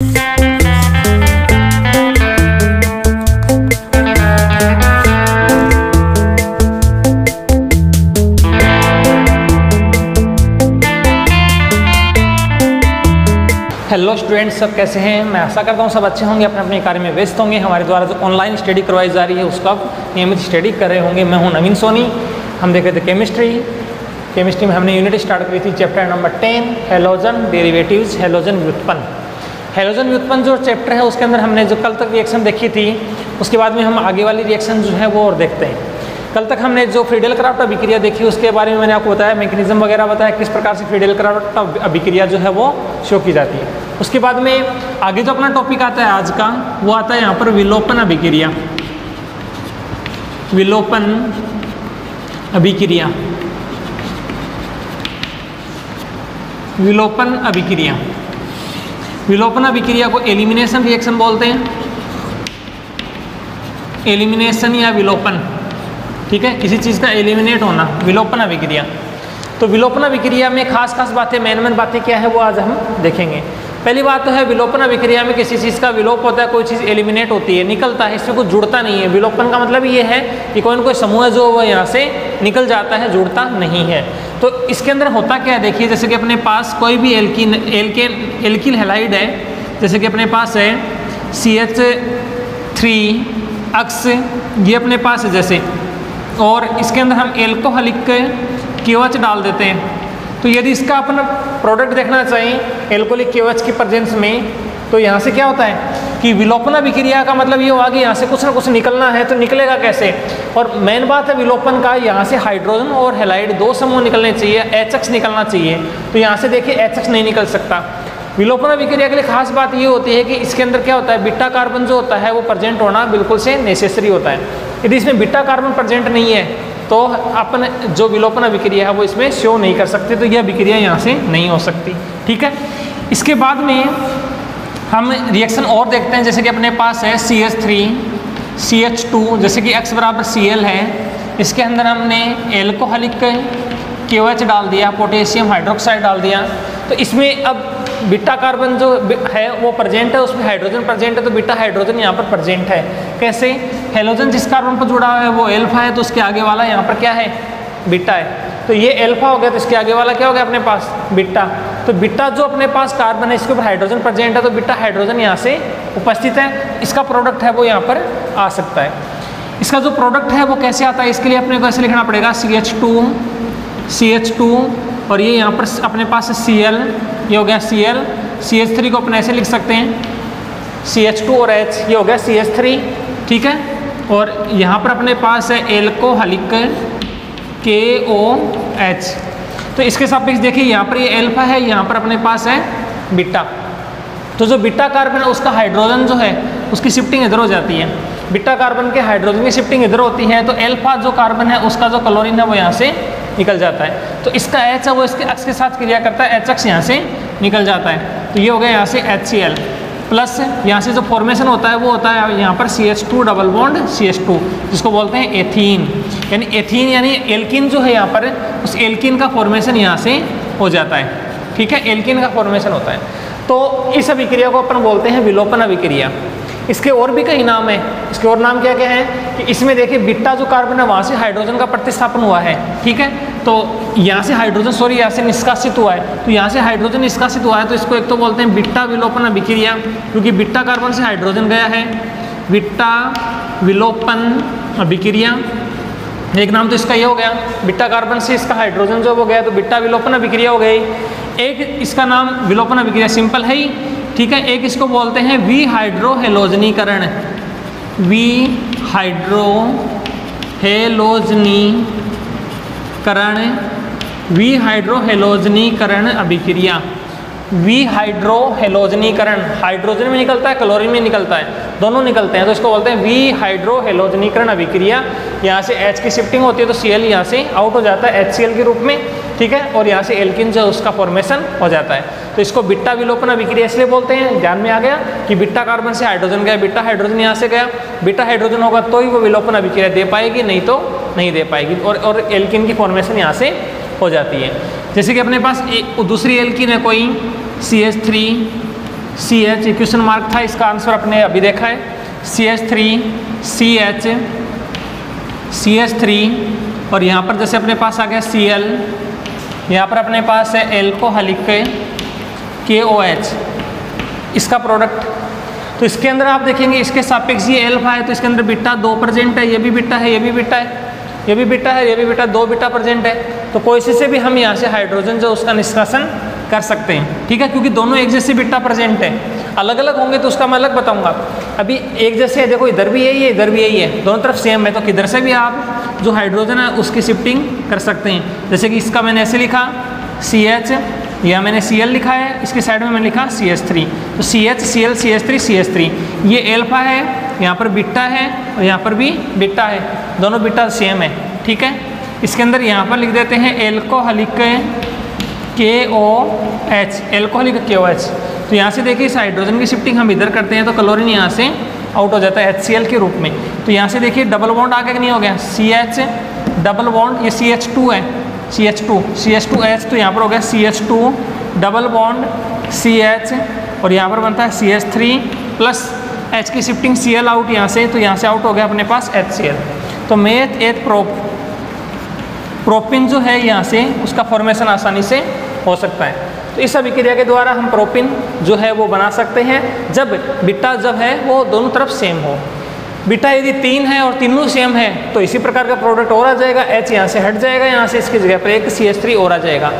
Hello students, सब कैसे हैं। मैं आशा करता हूँ सब अच्छे होंगे, अपने अपने कार्य में व्यस्त होंगे। हमारे द्वारा जो ऑनलाइन स्टडी करवाई जा रही है उसका नियमित स्टडी कर रहे होंगे। मैं हूँ नवीन सोनी। हम देख रहे थे केमिस्ट्री में हमने यूनिट स्टार्ट करी थी chapter number 10 halogen derivatives, halogen व्युत्पन्न। हैलोजन व्युत्पन्न जो चैप्टर है उसके अंदर हमने जो कल तक रिएक्शन देखी थी उसके बाद में हम आगे वाली रिएक्शन जो है वो और देखते हैं। कल तक हमने जो फ्रीडेल क्राफ्ट अभिक्रिया देखी उसके बारे में मैंने आपको बताया, मैकेनिज्म वगैरह बताया किस प्रकार से फ्रीडेल क्राफ्ट अभिक्रिया जो है वो शो की जाती है। उसके बाद में आगे जो अपना टॉपिक आता है आज का वो आता है यहाँ पर विलोपन अभिक्रिया। विलोपन अभिक्रिया, विलोपन अभिक्रिया, विलोपन अभिक्रिया को एलिमिनेशन रिएक्शन बोलते हैं। एलिमिनेशन या विलोपन, ठीक है, किसी चीज़ का एलिमिनेट होना, विलोपन अभिक्रिया। तो विलोपन अभिक्रिया में खास बातें, मेन बातें क्या है वो आज हम देखेंगे। पहली बात तो है विलोपन अभिक्रिया में किसी चीज़ का विलोप होता है, कोई चीज़ एलिमिनेट होती है, निकलता है, इससे कुछ जुड़ता नहीं है। विलोपन का मतलब ये है कि कोई न कोई समूह है जो वो यहाँ से निकल जाता है, जुड़ता नहीं है। तो इसके अंदर होता क्या है देखिए, जैसे कि अपने पास कोई भी एल्किल हैलाइड है, जैसे कि अपने पास है CH3 अक्स, ये अपने पास है जैसे, और इसके अंदर हम एल्कोहलिक KOH डाल देते हैं। तो यदि इसका अपना प्रोडक्ट देखना चाहिए एल्कोहलिक KOH की प्रेजेंस में, तो यहाँ से क्या होता है कि विलोपन अभिक्रिया का मतलब ये हुआ कि यहाँ से कुछ ना कुछ निकलना है, तो निकलेगा कैसे। और मेन बात है विलोपन का, यहाँ से हाइड्रोजन और हैलाइड दो समूह निकलने चाहिए, HX निकलना चाहिए। तो यहाँ से देखिए HX नहीं निकल सकता। विलोपन अभिक्रिया के लिए खास बात ये होती है कि इसके अंदर क्या होता है, बीटा कार्बन जो होता है वो प्रेजेंट होना बिल्कुल से नेसेसरी होता है। यदि इसमें बीटा कार्बन प्रेजेंट नहीं है तो अपन जो विलोपन अभिक्रिया है वो इसमें शो नहीं कर सकते, तो यह अभिक्रिया यहाँ से नहीं हो सकती, ठीक है। इसके बाद में हम रिएक्शन और देखते हैं, जैसे कि अपने पास है CH3 CH2, जैसे कि X बराबर Cl है, इसके अंदर हमने एल्कोहलिक KOH डाल दिया, पोटेशियम हाइड्रोक्साइड डाल दिया। तो इसमें अब बीटा कार्बन जो है वो प्रेजेंट है, उसमें हाइड्रोजन प्रेजेंट है, तो बीटा हाइड्रोजन यहाँ पर प्रेजेंट है। कैसे, हैलोजन जिस कार्बन पर जुड़ा हुआ है वो एल्फा है, तो उसके आगे वाला यहाँ पर क्या है, बीटा है। तो ये एल्फा हो गया, तो इसके आगे वाला क्या हो गया अपने पास, बीटा। तो बीटा जो अपने पास कार्बन है इसके ऊपर हाइड्रोजन प्रेजेंट है, तो बीटा हाइड्रोजन यहाँ से उपस्थित है, इसका प्रोडक्ट है वो यहाँ पर आ सकता है। इसका जो प्रोडक्ट है वो कैसे आता है, इसके लिए अपने को ऐसे लिखना पड़ेगा CH2 और ये यहाँ पर अपने पास Cl, ये हो गया Cl, CH3 को अपन ऐसे लिख सकते हैं CH2 और H, ये हो गया CH3, ठीक है। और यहाँ पर अपने पास है एल्कोहलिक KOH। तो इसके सापेक्ष देखिए यहाँ पर ये एल्फा है, यहाँ पर अपने पास है बीटा। तो जो बीटा कार्बन है उसका हाइड्रोजन जो है उसकी शिफ्टिंग इधर हो जाती है, बीटा कार्बन के हाइड्रोजन की शिफ्टिंग इधर होती है, तो एल्फा जो कार्बन है उसका जो क्लोरीन है वो यहाँ से निकल जाता है। तो इसका H है वो इसके X के साथ क्रिया करता है, HX यहाँ से निकल जाता है। तो ये हो गया यहाँ से HCl प्लस, यहाँ से जो फॉर्मेशन होता है वो होता है यहाँ पर CH2 डबल बॉन्ड CH2, जिसको बोलते हैं एथीन। यानी एथीन यानी एल्किन जो है यहाँ पर, उस एल्किन का फॉर्मेशन यहाँ से हो जाता है, ठीक है, एल्किन का फॉर्मेशन होता है। तो इस अभिक्रिया को अपन बोलते हैं विलोपन अभिक्रिया। इसके और भी कई नाम है, इसके और नाम क्या क्या है कि इसमें देखिए बीटा जो कार्बन है वहाँ से हाइड्रोजन का प्रतिस्थापन हुआ है, ठीक है। तो यहाँ से हाइड्रोजन यहाँ से निष्कासित हुआ है, तो यहाँ से हाइड्रोजन निष्कासित हुआ है, तो इसको एक तो बोलते हैं बीटा विलोपन अभिक्रिया, क्योंकि बीटा कार्बन से हाइड्रोजन गया है, बीटा विलोपन अभिक्रिया। एक नाम तो इसका ये हो गया, बीटा कार्बन से इसका हाइड्रोजन जो हो गया तो बीटा विलोपन अभिक्रिया हो गई। एक इसका नाम विलोपन अभिक्रिया सिंपल है ही, ठीक है। एक इसको बोलते हैं विहाइड्रोहेलोजनीकरण, विहाइड्रोहेलोजनीकरण अभिक्रिया। विहाइड्रोहेलोजनीकरण, हाइड्रोजन में निकलता है, क्लोरीन में निकलता है, दोनों निकलते हैं, तो इसको बोलते हैं विहाइड्रोहेलोजनीकरण अभिक्रिया। यहाँ से H की शिफ्टिंग होती है तो Cl यहाँ से आउट हो जाता है HCl के रूप में, ठीक है, और यहाँ से एल्किन जो उसका फॉर्मेशन हो जाता है। तो इसको बीटा विलोपन अभिक्रिया इसलिए बोलते हैं, ध्यान में आ गया कि बीटा कार्बन से हाइड्रोजन गया, बीटा हाइड्रोजन यहाँ से गया, बीटा हाइड्रोजन होगा तो ही वो विलोपन अभिक्रिया दे पाएगी, नहीं तो नहीं दे पाएगी, और एल्किन की फॉर्मेशन यहाँ से हो जाती है। जैसे कि अपने पास दूसरी एल्किन है कोई CH3 CH, ये क्वेश्चन मार्क था, इसका आंसर अपने अभी देखा है CH3 CH CH3 और यहाँ पर जैसे अपने पास आ गया Cl, यहाँ पर अपने पास है एल्कोहलिक KOH, इसका प्रोडक्ट। तो इसके अंदर आप देखेंगे इसके सापेक्ष ये एल्फा है, तो इसके अंदर बीटा 2 प्रेजेंट है, ये भी बीटा है, ये भी बीटा है, ये भी बीटा है, ये भी बीटा, 2 बीटा प्रेजेंट है। तो कोई से भी हम यहाँ से हाइड्रोजन जो उसका निष्कासन कर सकते हैं, ठीक है, क्योंकि दोनों एक जैसे बीटा प्रेजेंट है। अलग अलग होंगे तो उसका मैं अलग बताऊंगा। अभी एक जैसे है, देखो इधर भी यही है, इधर भी यही है, दोनों तरफ सेम है, तो किधर से भी आप जो हाइड्रोजन है उसकी शिफ्टिंग कर सकते हैं। जैसे कि इसका मैंने ऐसे लिखा CH, या मैंने Cl लिखा है, इसके साइड में मैंने लिखा CH3, तो CH Cl CH3 CH3, ये एल्फा है, यहाँ पर बीटा है और यहाँ पर भी बीटा है, दोनों बीटा सेम है, ठीक है। इसके अंदर यहाँ पर लिख देते हैं एल्कोहलिक KOH, एल्कोहलिक KOH। तो यहाँ से देखिए इस हाइड्रोजन की शिफ्टिंग हम इधर करते हैं तो क्लोरीन यहाँ से आउट हो जाता है HCl के रूप में। तो यहाँ से देखिए डबल बॉन्ड आगे नहीं हो गया, CH डबल बॉन्ड, ये CH2 है, CH2H, तो यहाँ पर हो गया CH2 डबल बॉन्ड CH और यहाँ पर बनता है CH3 प्लस H की शिफ्टिंग Cl आउट यहाँ से, तो यहाँ से आउट हो गया अपने पास HCl। तो मेथ एथ प्रोपिन जो है यहाँ से उसका फॉर्मेशन आसानी से हो सकता है। तो इस अभिक्रिया के द्वारा हम प्रोपिन जो है वो बना सकते हैं जब बीटा जब है वो दोनों तरफ सेम हो। बीटा यदि 3 है और तीनों सेम है तो इसी प्रकार का प्रोडक्ट और आ जाएगा, H यहाँ से हट जाएगा, यहाँ से इसकी जगह पर एक CH3 और आ जाएगा।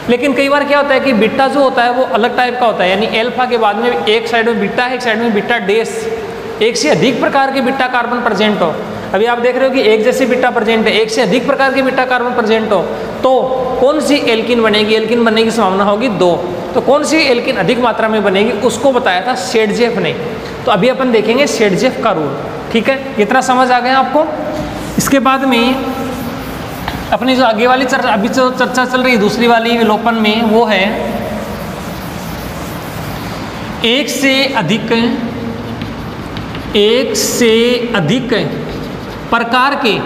लेकिन कई बार क्या होता है कि बीटा जो होता है वो अलग टाइप का होता है, यानी एल्फा के बाद में एक साइड में बीटा है, एक साइड में बीटा डैश, एक से अधिक प्रकार के बीटा कार्बन प्रेजेंट हो। अभी आप देख रहे हो कि एक जैसे बीटा प्रेजेंट है, एक से अधिक प्रकार के बीटा कार्बन प्रेजेंट हो, तो कौन सी एल्किन बनेगी? एल्किन बनने की संभावना होगी 2। तो कौन सी एल्किन अधिक मात्रा में बनेगी उसको बताया था शेडजेफ ने। तो अभी अपन देखेंगे शेडजेफ का रूल, ठीक है, इतना समझ आ गया आपको। इसके बाद में अपनी जो आगे वाली चर्चा, अभी जो चर्चा चल रही है दूसरी वाली विलोपन में, वो है एक से अधिक प्रकार के,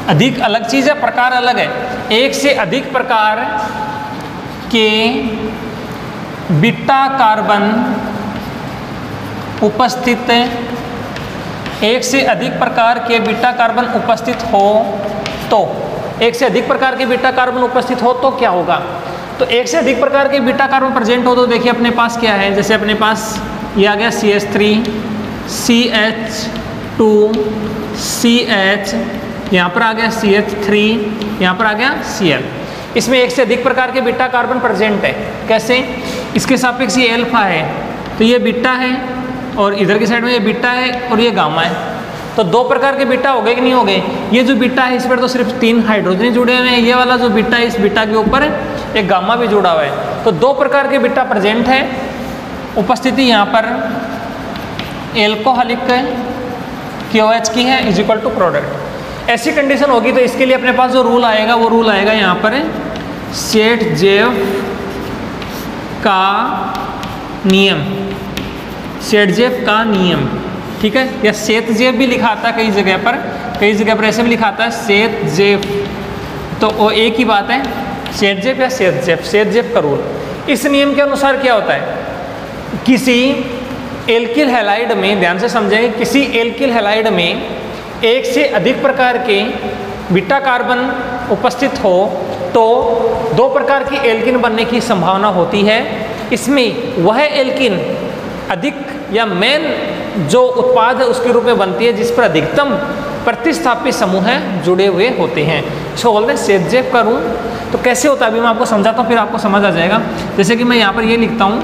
अधिक अलग चीज़ है, प्रकार अलग है। एक से अधिक प्रकार के बीटा कार्बन उपस्थित, एक से अधिक प्रकार के बीटा कार्बन उपस्थित हो तो, एक से अधिक प्रकार के बीटा कार्बन उपस्थित हो तो क्या होगा? तो एक से अधिक प्रकार के बीटा कार्बन प्रेजेंट हो तो देखिए अपने पास क्या है, जैसे अपने पास ये आ गया CH3 CH2 CH, यहाँ पर आ गया CH3, यहाँ पर आ गया Cl। इसमें एक से अधिक प्रकार के बीटा कार्बन प्रेजेंट है। कैसे? इसके सापेक्ष ये एल्फा है, तो ये बीटा है और इधर की साइड में ये बीटा है और ये गामा है। तो 2 प्रकार के बीटा हो गए कि नहीं हो गए? ये जो बीटा है इस पर तो सिर्फ 3 हाइड्रोजन जुड़े हुए हैं, ये वाला जो बीटा है इस बीटा के ऊपर एक गामा भी जुड़ा हुआ है। तो 2 प्रकार के बीटा प्रेजेंट है। उपस्थिति यहाँ पर एल्कोहलिक KOH की है इज इक्वल टू प्रोडक्ट। ऐसी कंडीशन होगी तो इसके लिए अपने पास जो रूल आएगा वो रूल आएगा यहाँ पर शेडजेफ का नियम, शेडजेफ का नियम, ठीक है, या शेतजेफ भी लिखा आता है कई जगह पर ऐसे भी लिखा आता है शेतजेफ, तो वो एक ही बात है, शेडजेफ या शेतजेफ का रूल। इस नियम के अनुसार क्या होता है, किसी एल्किल हैलाइड में, ध्यान से समझेंगे, किसी एल्किल हैलाइड में एक से अधिक प्रकार के बीटा कार्बन उपस्थित हो तो 2 प्रकार की एल्किन बनने की संभावना होती है। इसमें वह एल्किन अधिक या मेन जो उत्पाद है उसके रूप में बनती है जिस पर अधिकतम प्रतिस्थापित समूह जुड़े हुए होते हैं। इसको बोलते हैं शेडजेफ का रूल। तो कैसे होता है अभी मैं आपको समझाता हूँ, फिर आपको समझ आ जाएगा। जैसे कि मैं यहाँ पर ये लिखता हूँ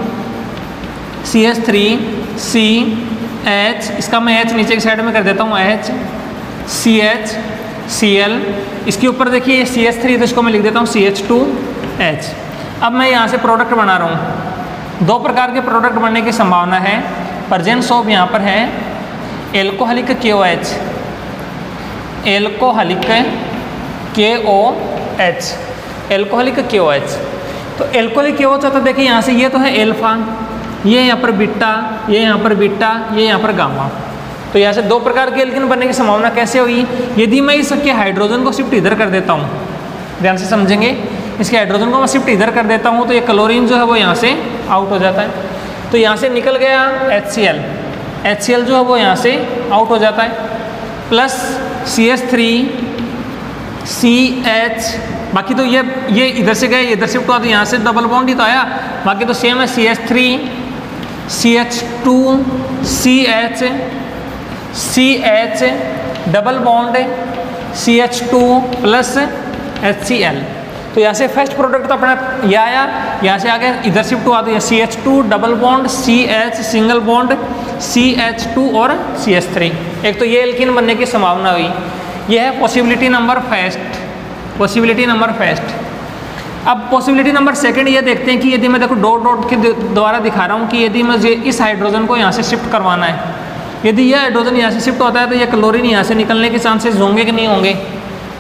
CH3CH, इसका मैं H नीचे की साइड में कर देता हूँ H, CH Cl, इसके ऊपर देखिए CH3 तो इसको मैं लिख देता हूँ CH2H। अब मैं यहाँ से प्रोडक्ट बना रहा हूँ, 2 प्रकार के प्रोडक्ट बनने की संभावना है। प्रेजेंस ऑफ यहाँ पर है alcoholic KOH, alcoholic KOH, alcoholic KOH। तो एल्कोहलिक KOH होता है, देखिए यहाँ से ये तो है एल्फा, ये यहाँ पर बीटा, ये यहाँ पर बीटा, ये यहाँ पर गामा। तो यहाँ से 2 प्रकार के एल्किन बनने की संभावना कैसे हुई? यदि मैं इसके हाइड्रोजन को शिफ्ट इधर कर देता हूँ, ध्यान से समझेंगे, इसके हाइड्रोजन को मैं शिफ्ट इधर कर देता हूँ तो ये क्लोरीन जो है वो यहाँ से आउट हो जाता है। तो यहाँ से निकल गया HCl, HCl जो है वो यहाँ से आउट हो जाता है, प्लस CH3 CH, बाकी तो ये इधर से गए, इधर शिफ्ट हुआ तो यहाँ से डबल बॉन्ड ही तो आया, बाकी तो सेम है, CH3 CH2 CH CH double bond CH2 plus HCl। तो यहाँ से फर्स्ट प्रोडक्ट तो अपना ये आया, यहाँ से आगे इधर शिफ्ट हुआ तो ये CH2 double bond CH single bond CH2 और CH3, एक तो ये एल्कीन बनने की संभावना हुई। ये है possibility number first, possibility number first. अब पॉसिबिलिटी नंबर सेकंड ये देखते हैं कि यदि मैं देखो डॉट डॉट के द्वारा दिखा रहा हूँ कि यदि मुझे इस हाइड्रोजन को यहाँ से शिफ्ट करवाना है, यदि यह हाइड्रोजन यहाँ से शिफ्ट होता है तो ये क्लोरीन यहाँ से निकलने के चांसेस होंगे कि नहीं होंगे,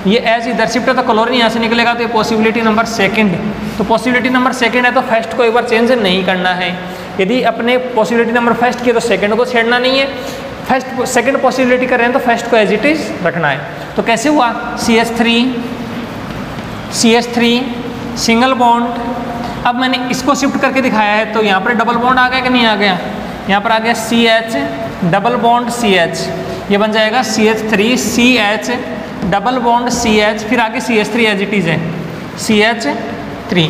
ये एज इधर शिफ्ट है तो क्लोरीन यहाँ से निकलेगा, तो ये पॉसिबिलिटी नंबर सेकंड। तो पॉसिबिलिटी नंबर सेकंड है तो फर्स्ट को एक बार चेंज नहीं करना है, यदि अपने पॉसिबिलिटी नंबर फर्स्ट की तो सेकंड को छेड़ना नहीं है, फर्स्ट सेकंड पॉसिबिलिटी कर रहे हैं तो फर्स्ट को एज इट इज रखना है। तो कैसे हुआ, CH3 सिंगल बॉन्ड, अब मैंने इसको शिफ्ट करके दिखाया है तो यहाँ पर डबल बॉन्ड आ गया कि नहीं आ गया, यहाँ पर आ गया CH डबल बॉन्ड CH, ये बन जाएगा CH3 CH double bond CH, फिर आगे CH3 एज इट इज है, CH3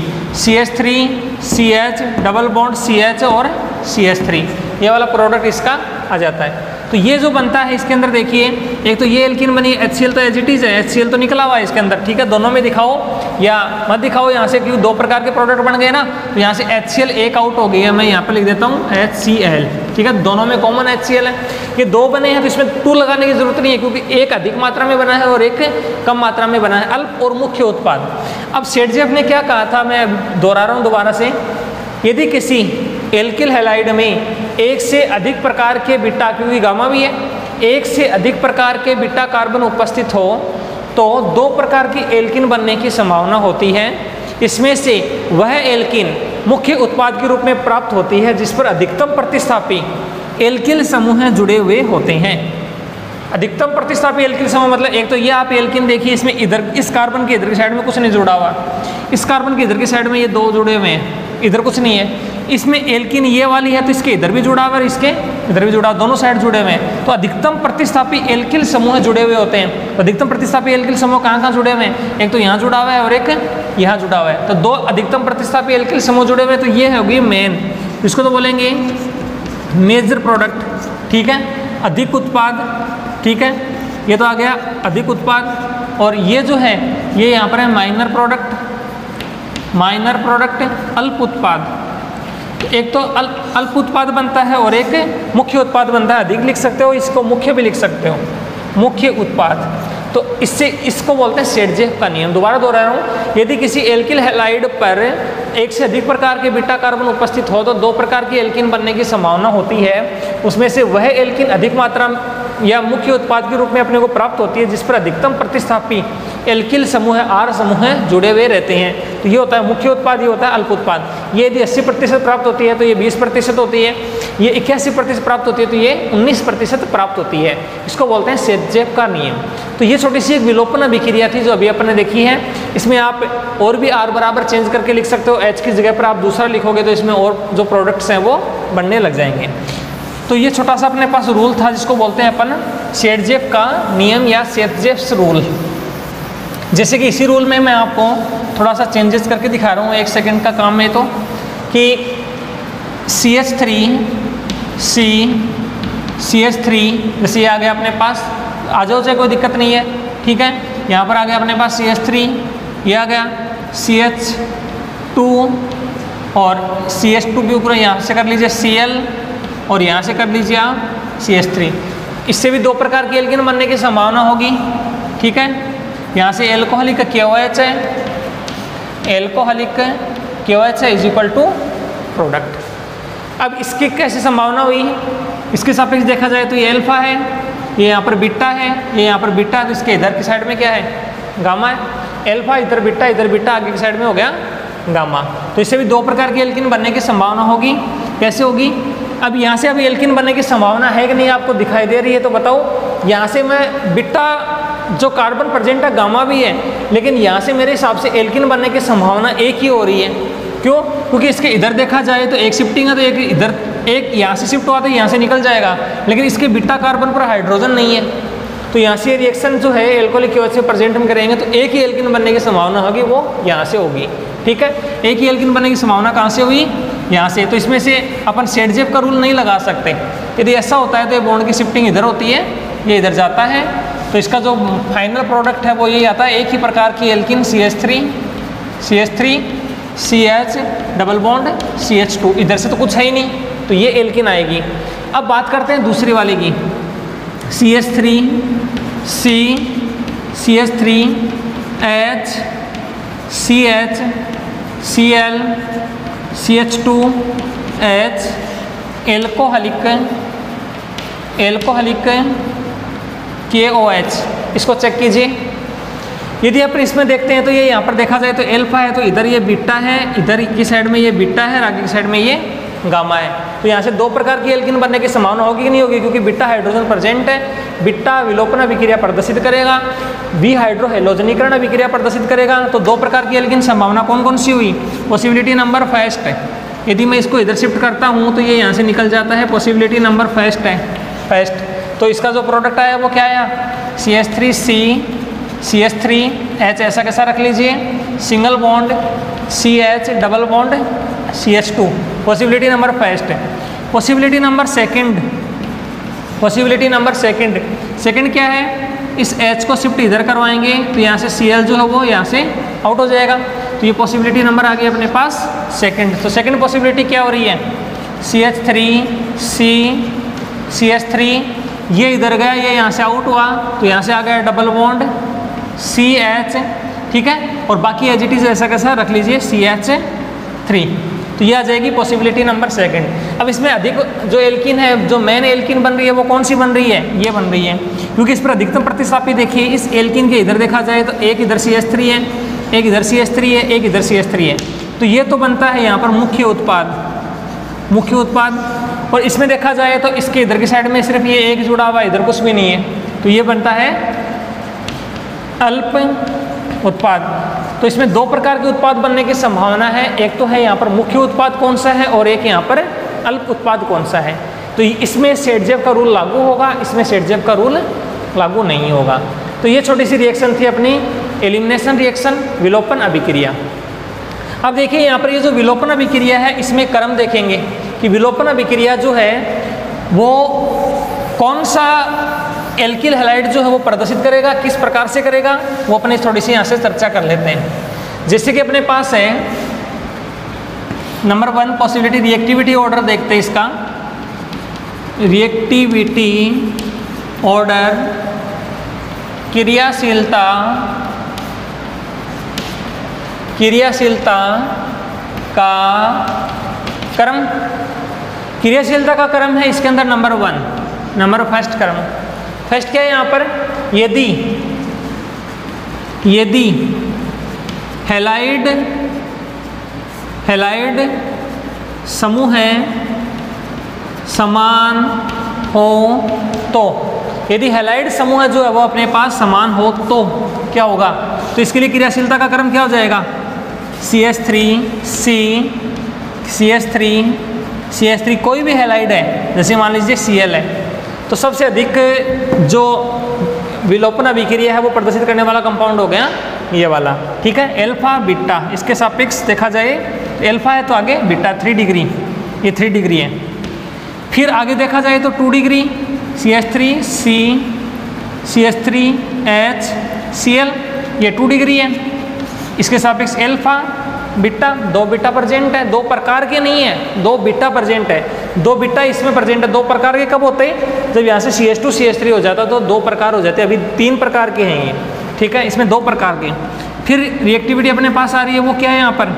CH double bond CH और CH3, ये वाला प्रोडक्ट इसका आ जाता है। तो ये जो बनता है इसके अंदर देखिए, एक तो ये एल्कीन बनी, HCl तो एज इट इज है, HCl तो निकला हुआ है इसके अंदर, ठीक है, दोनों में दिखाओ या मत दिखाओ, यहाँ से क्योंकि दो प्रकार के प्रोडक्ट बन गए ना, तो यहाँ से HCl एक आउट हो गई है, मैं यहाँ पे लिख देता हूँ HCl, ठीक है, दोनों में कॉमन HCl है। ये दो बने हैं तो इसमें 2 लगाने की जरूरत नहीं है, क्योंकि एक अधिक मात्रा में बना है और एक कम मात्रा में बना है, अल्प और मुख्य उत्पाद। अब शेरजेफ ने क्या कहा था, मैं दोहरा रहा हूँ दोबारा से, यदि किसी एल्किल हैलाइड में एक से अधिक प्रकार के बीटा, क्योंकि गामा भी है, एक से अधिक प्रकार के बीटा कार्बन उपस्थित हो तो 2 प्रकार की एल्किन बनने की संभावना होती है। इसमें से वह एल्किन मुख्य उत्पाद के रूप में प्राप्त होती है जिस पर अधिकतम प्रतिस्थापी एल्किल समूह जुड़े हुए होते हैं। अधिकतम प्रतिस्थापी एल्किल समूह मतलब एक तो ये आप एल्किन देखिए, इसमें इधर इस कार्बन के इधर की साइड में कुछ नहीं जुड़ा हुआ, इस कार्बन के इधर की साइड में ये 2 जुड़े हुए हैं, इधर कुछ नहीं है, इसमें एल्किन ये वाली है तो इसके इधर भी जुड़ा हुआ है, इसके इधर भी जुड़ा हुआ, दोनों साइड जुड़े हुए हैं। तो अधिकतम प्रतिस्थापी एल्किल समूह जुड़े हुए होते हैं। तो अधिकतम प्रतिस्थापी एल्किल समूह कहाँ कहाँ जुड़े हुए हैं, एक तो यहाँ जुड़ा हुआ है और एक यहाँ जुड़ा हुआ है, तो 2 अधिकतम प्रतिस्थापी एल्किल समूह जुड़े हुए हैं, तो ये होगी मेन, इसको तो बोलेंगे मेजर प्रोडक्ट, ठीक है, अधिक उत्पाद, ठीक है, ये तो आ गया अधिक उत्पाद। और ये जो है ये यहाँ पर है माइनर प्रोडक्ट, माइनर प्रोडक्ट अल्प उत्पाद। तो एक तो अल्प उत्पाद बनता है और एक मुख्य उत्पाद बनता है, अधिक लिख सकते हो, इसको मुख्य भी लिख सकते हो, मुख्य उत्पाद। तो इससे इसको बोलते हैं शेरजेफ का नियम। दोबारा दोहरा रहा हूँ, यदि किसी एल्किल हैलाइड पर एक से अधिक प्रकार के बीटा कार्बन उपस्थित हो तो 2 प्रकार की एल्किन बनने की संभावना होती है, उसमें से वह एल्किन अधिक मात्रा या मुख्य उत्पाद के रूप में अपने को प्राप्त होती है जिस पर अधिकतम प्रतिस्थापी एल्किल समूह R समूह जुड़े हुए रहते हैं। तो ये होता है मुख्य उत्पाद, ये होता है अल्प उत्पाद। ये यदि 80% प्राप्त होती है तो ये 20% होती है, ये 81% प्राप्त होती है तो ये 19% प्राप्त होती है। इसको बोलते हैं शेरजेफ का नियम। तो ये छोटी सी एक विलोपन अभिक्रिया थी जो अभी अपन ने देखी है। इसमें आप और भी R बराबर चेंज करके लिख सकते हो, H की जगह पर आप दूसरा लिखोगे तो इसमें और जो प्रोडक्ट्स हैं वो बनने लग जाएंगे। तो ये छोटा सा अपने पास रूल था जिसको बोलते हैं अपन शेरजेफ का नियम या शेरजेफ्स रूल। जैसे कि इसी रूल में मैं आपको थोड़ा सा चेंजेस करके दिखा रहा हूँ, 1 सेकंड का काम है, तो कि CH3 CH3 जैसे ये आ गया अपने पास, आ जाओ चाहे कोई दिक्कत नहीं है, ठीक है। यहाँ पर आ गया अपने पास CH3, ये आ गया CH2 और CH2 के ऊपर यहाँ से कर लीजिए Cl और यहाँ से कर लीजिए आप CH3। इससे भी 2 प्रकार की एल्किन बनने की संभावना होगी, ठीक है। यहाँ से एल्कोहलिक KOH है, एल्कोहलिक KOH है इज इक्वल टू प्रोडक्ट। अब इसकी कैसे संभावना हुई, इसके सापेक्ष देखा जाए तो ये अल्फा है, ये यहाँ पर बीटा है, ये यहाँ पर बीटा है, तो इसके इधर की साइड में क्या है, गामा है। अल्फा इधर बीटा आगे की साइड में हो गया गामा। तो इससे भी 2 प्रकार की एल्किन बनने की संभावना होगी। कैसे होगी, अब यहाँ से अभी एल्किन बनने की संभावना है कि नहीं आपको दिखाई दे रही है, तो बताओ। यहाँ से मैं बीटा जो कार्बन प्रेजेंट है गामा भी है, लेकिन यहाँ से मेरे हिसाब से एल्किन बनने की संभावना एक ही हो रही है, क्यों? क्योंकि इसके इधर देखा जाए तो एक शिफ्टिंग है, तो एक इधर, एक यहाँ से शिफ्ट हुआ तो यहाँ से निकल जाएगा, लेकिन इसके बीटा कार्बन पर हाइड्रोजन नहीं है, तो यहाँ से रिएक्शन जो है एल्कोहलिक KOH से प्रेजेंट हम करेंगे तो एक ही एल्किन बनने की संभावना होगी, वो यहाँ से होगी। ठीक है, एक ही एल्किन बनने की संभावना कहाँ से हुई? यहाँ से। तो इसमें से अपन सेडजेव का रूल नहीं लगा सकते। यदि ऐसा होता है तो ये बॉन्ड की शिफ्टिंग इधर होती है, ये इधर जाता है, तो इसका जो फाइनल प्रोडक्ट है वो यही आता है, एक ही प्रकार की alkene CH3 CH double bond CH2, इधर से तो कुछ है ही नहीं, तो ये एल्किन आएगी। अब बात करते हैं दूसरी वाले की, CH3 CH3H CH Cl CH2H alcoholic KOH। इसको चेक कीजिए, यदि आप इसमें देखते हैं तो ये यहाँ पर देखा जाए तो एल्फा है, तो इधर ये बीटा है, इधर की साइड में ये बीटा है, आगे की साइड में ये गामा है। तो यहाँ से दो प्रकार की एल्किन बनने की संभावना होगी कि नहीं होगी? क्योंकि बीटा हाइड्रोजन प्रेजेंट है, बीटा विलोपन अभिक्रिया प्रदर्शित करेगा, बी हाइड्रो हेलोजनीकरण अभिक्रिया प्रदर्शित करेगा। तो दो प्रकार की एल्किन संभावना कौन कौन सी हुई? पॉसिबिलिटी नंबर फर्स्ट है, यदि मैं इसको इधर शिफ्ट करता हूँ तो ये यहाँ से निकल जाता है, पॉसिबिलिटी नंबर फर्स्ट है, फर्स्ट। तो इसका जो प्रोडक्ट आया वो क्या आया? CH3 ऐसा कैसा रख लीजिए, single bond CH double bond CH2, possibility number first है। पॉसिबिलिटी नंबर सेकंड क्या है? इस H को शिफ्ट इधर करवाएंगे तो यहाँ से Cl जो है वो यहाँ से आउट हो जाएगा, तो ये पॉसिबिलिटी नंबर आ गई अपने पास सेकंड। तो सेकंड पॉसिबिलिटी क्या हो रही है? CH3 ये इधर गया, ये यहाँ से आउट हुआ, तो यहाँ से आ गया डबल बॉन्ड CH, ठीक है, और बाकी एज इट इज ऐसा कैसा रख लीजिए CH3, तो ये आ जाएगी पॉसिबिलिटी नंबर सेकंड। अब इसमें अधिक जो एल्किन है, जो मेन एल्किन बन रही है वो कौन सी बन रही है? ये बन रही है, क्योंकि इस पर अधिकतम प्रतिस्थापी देखिए, इस एल्किन के इधर देखा जाए तो एक इधर CH3 है, एक इधर CH3 है, एक इधर CH3 है, तो ये तो बनता है यहाँ पर मुख्य उत्पाद। और इसमें देखा जाए तो इसके इधर की साइड में सिर्फ ये एक जुड़ा हुआ, इधर कुछ भी नहीं है, तो ये बनता है अल्प उत्पाद। तो इसमें दो प्रकार के उत्पाद बनने की संभावना है, एक तो है यहाँ पर मुख्य उत्पाद कौन सा है और एक यहाँ पर अल्प उत्पाद कौन सा है। तो इसमें सेडजेव का रूल लागू होगा, इसमें सेडजेव का रूल लागू नहीं होगा। तो ये छोटी सी रिएक्शन थी अपनी एलिमिनेशन रिएक्शन, विलोपन अभिक्रिया। अब देखिए यहाँ पर ये जो विलोपन अभिक्रिया है, इसमें क्रम देखेंगे कि विलोपन अभिक्रिया जो है वो कौन सा एल्किल हैलाइड जो है वो प्रदर्शित करेगा, किस प्रकार से करेगा, वो अपने थोड़ी सी यहाँ से चर्चा कर लेते हैं। जैसे कि अपने पास है नंबर 1 पॉसिबिलिटी, रिएक्टिविटी ऑर्डर देखते हैं इसका। रिएक्टिविटी ऑर्डर, क्रियाशीलता का क्रम, क्रियाशीलता का क्रम है इसके अंदर नंबर 1, नंबर फर्स्ट क्रम। फर्स्ट क्या है यहाँ पर? यदि हैलाइड समूह है समान हो तो, यदि हैलाइड समूह जो है वो अपने पास समान हो तो क्या होगा? तो इसके लिए क्रियाशीलता का क्रम क्या हो जाएगा? CH3 कोई भी हैलाइड है, जैसे मान लीजिए Cl है, तो सबसे अधिक जो विलोपन अभिक्रिया है वो प्रदर्शित करने वाला कंपाउंड हो गया ये वाला, ठीक है। एल्फा बीटा, इसके सापेक्ष देखा जाए एल्फा है तो आगे बीटा 3 डिग्री, ये 3 डिग्री है। फिर आगे देखा जाए तो 2 डिग्री CH3H Cl, ये 2 डिग्री है। इसके सापेक्ष एल्फा बीटा, 2 बीटा प्रेजेंट है, 2 प्रकार के नहीं है, 2 बीटा प्रेजेंट है, 2 बीटा इसमें प्रेजेंट है। 2 प्रकार के कब होते हैं? जब यहाँ से CH2 CH3 हो जाता तो 2 प्रकार हो जाते हैं, अभी 3 प्रकार के हैं ये, ठीक है, इसमें 2 प्रकार के। फिर रिएक्टिविटी अपने पास आ रही है, वो क्या है यहाँ पर?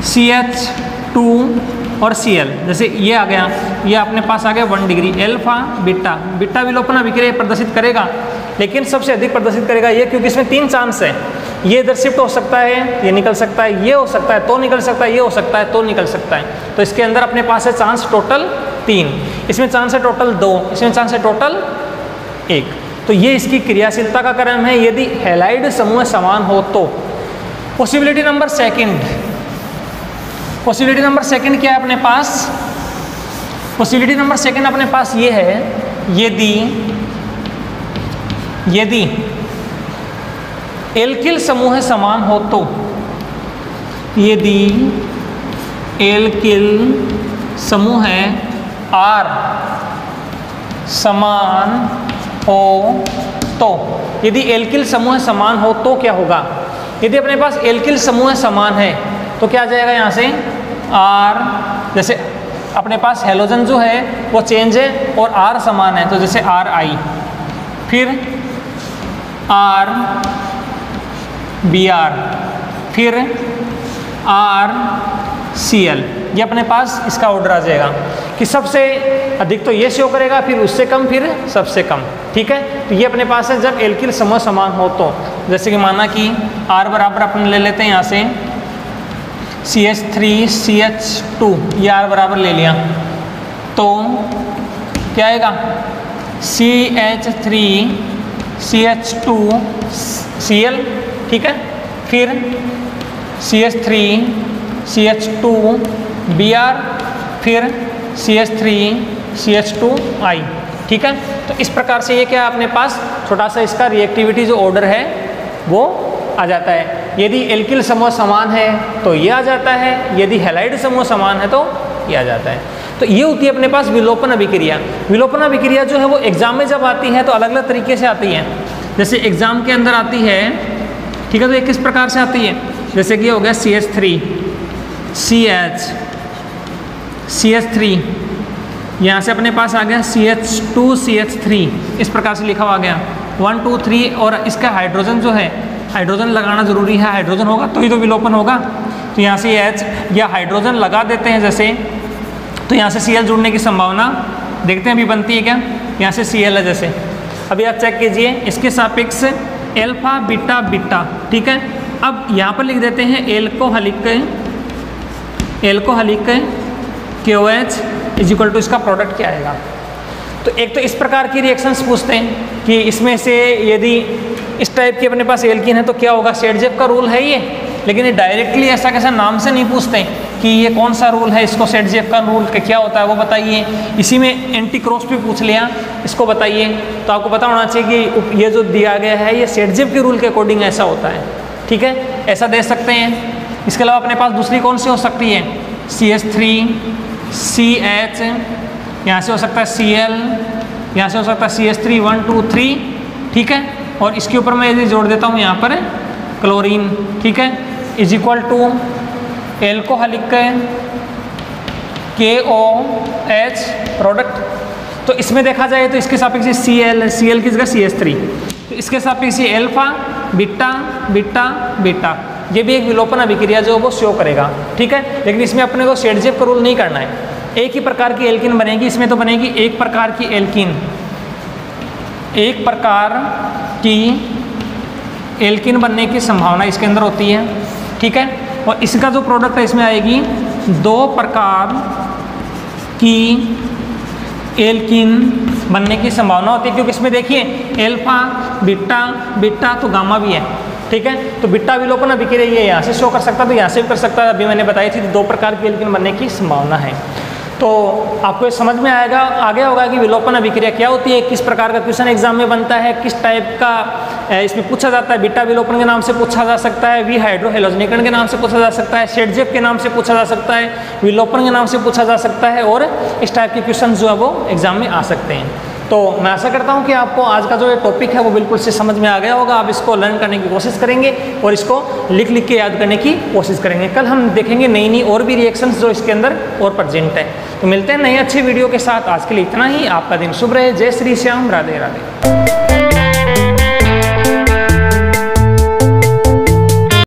CH2 और Cl, जैसे ये आ गया, ये अपने पास आ गया 1 डिग्री। एल्फा बीटा विलोपन अभिक्रिया प्रदर्शित करेगा, लेकिन सबसे अधिक प्रदर्शित करेगा ये, क्योंकि इसमें 3 चांस है। ये इधर शिफ्ट हो सकता है, ये निकल सकता है, ये हो सकता है तो निकल सकता है, ये हो सकता है तो निकल सकता है। तो इसके अंदर अपने पास है चांस टोटल 3, इसमें चांस है टोटल 2, इसमें चांस है टोटल 1। तो ये इसकी क्रियाशीलता का क्रम है यदि हैलाइड समूह समान हो तो। Possibility number second, possibility number second क्या है अपने पास? पॉसिबिलिटी नंबर सेकंड अपने पास ये है यदि एल्किल समूह समान हो तो, यदि एल्किल समूह R समान हो तो, यदि एल्किल समूह समान हो तो क्या होगा? यदि अपने पास एल्किल समूह समान है तो क्या आ जाएगा यहाँ से R, जैसे अपने पास हेलोजन जो है वो चेंज है और R समान है तो जैसे RI, फिर RBr, फिर RCl, ये अपने पास इसका ऑर्डर आ जाएगा कि सबसे अधिक तो ये शो करेगा, फिर उससे कम, फिर सबसे कम। ठीक है, तो ये अपने पास है जब एल्किल समूह समान हो तो। जैसे कि माना कि R बराबर अपन ले लेते हैं यहाँ से CH3CH2, ये R बराबर ले लिया तो क्या आएगा CH3CH2Cl, ठीक है, फिर CH3CH2Br, फिर CH3CH2I। ठीक है, तो इस प्रकार से ये क्या अपने पास छोटा सा इसका रिएक्टिविटी जो ऑर्डर है वो आ जाता है। यदि एल्किल समूह समान है तो ये आ जाता है, यदि हैलाइड समूह समान है तो ये आ जाता है। तो ये होती है अपने पास विलोपन अभिक्रिया। विलोपन अभिक्रिया जो है वो एग्जाम में जब आती है तो अलग अलग तरीके से आती है। जैसे एग्जाम के अंदर आती है, ठीक है, तो ये किस प्रकार से आती है? जैसे कि हो गया CH3 यहाँ से अपने पास आ गया CH2CH3, इस प्रकार से लिखा हुआ गया 1 2 3, और इसका हाइड्रोजन जो है, हाइड्रोजन लगाना जरूरी है, हाइड्रोजन होगा तो ही तो विलोपन होगा। तो यहाँ से H या हाइड्रोजन लगा देते हैं जैसे, तो यहाँ से Cl जुड़ने की संभावना देखते हैं अभी बनती है क्या? यहाँ से Cl है जैसे, अभी आप चेक कीजिए इसके सापेक्ष एल्फा बीटा बीटा। ठीक है, अब यहाँ पर लिख देते हैं alcoholic KOH is equal to इसका प्रोडक्ट क्या आएगा। तो एक तो इस प्रकार की रिएक्शंस पूछते हैं कि इसमें से यदि इस टाइप की अपने पास एल्कीन है तो क्या होगा। शेरजेफ का रूल है ये, लेकिन ये डायरेक्टली ऐसा कैसा नाम से नहीं पूछते कि ये कौन सा रूल है, इसको शेरजेफ का रूल क्या होता है वो बताइए। इसी में एंटी क्रॉस भी पूछ लिया, इसको बताइए। तो आपको पता होना चाहिए कि ये जो दिया गया है ये शेरजेफ के रूल के अकॉर्डिंग ऐसा होता है। ठीक है, ऐसा दे सकते हैं। इसके अलावा अपने पास दूसरी कौन सी हो सकती है? CH3CH, यहाँ से हो सकता है Cl, यहाँ से हो सकता है CH3 1 2 3। ठीक है, और इसके ऊपर मैं यदि जोड़ देता हूँ यहाँ पर क्लोरीन, ठीक है, is equal to alcoholic KOH product. तो इसमें देखा जाए तो इसके सापेक्ष Cl किस जगह CH3, तो इसके सापेक्ष एल्फा बीटा बीटा बीटा, ये भी एक विलोपन अभिक्रिया जो वो शो करेगा। ठीक है, लेकिन इसमें अपने को शेरजेफ का रूल नहीं करना है। एक ही प्रकार की एल्कीन बनेगी, इसमें तो बनेगी एक प्रकार की एल्कीन, एक प्रकार की एल्कीन बनने की संभावना इसके अंदर होती है। ठीक है, और इसका जो प्रोडक्ट है इसमें आएगी दो प्रकार की एल्कीन बनने की संभावना होती है, क्योंकि इसमें देखिए एल्फा बीटा बीटा तो गामा भी है। ठीक है, तो बीटा विलोपन अभिक्रिया ये यहाँ से शो कर सकता है, तो यहाँ से भी कर सकता है। अभी मैंने बताई थी दो प्रकार की एल्कीन बनने की संभावना है। तो आपको समझ में आएगा, आ गया होगा कि विलोपन अभिक्रिया क्या होती है, किस प्रकार का क्वेश्चन एग्जाम में बनता है, किस टाइप का इसमें पूछा जाता है। बीटा विलोपन के नाम से पूछा जा सकता है, वी हाइड्रोहेलोजनीकरण के नाम से पूछा जा सकता है, शेरजेफ के नाम से पूछा जा सकता है, विलोपन के नाम से पूछा जा सकता है, और इस टाइप के क्वेश्चन जो है वो एग्जाम में आ सकते हैं। तो मैं आशा करता हूं कि आपको आज का जो ये टॉपिक है वो बिल्कुल से समझ में आ गया होगा। आप इसको लर्न करने की कोशिश करेंगे और इसको लिख लिख के याद करने की कोशिश करेंगे। कल हम देखेंगे नई नई और भी रिएक्शंस जो इसके अंदर और प्रेजेंट है। तो मिलते हैं नई अच्छी वीडियो के साथ। आज के लिए इतना ही। आपका दिन शुभ रहे। जय श्री श्याम, राधे राधे।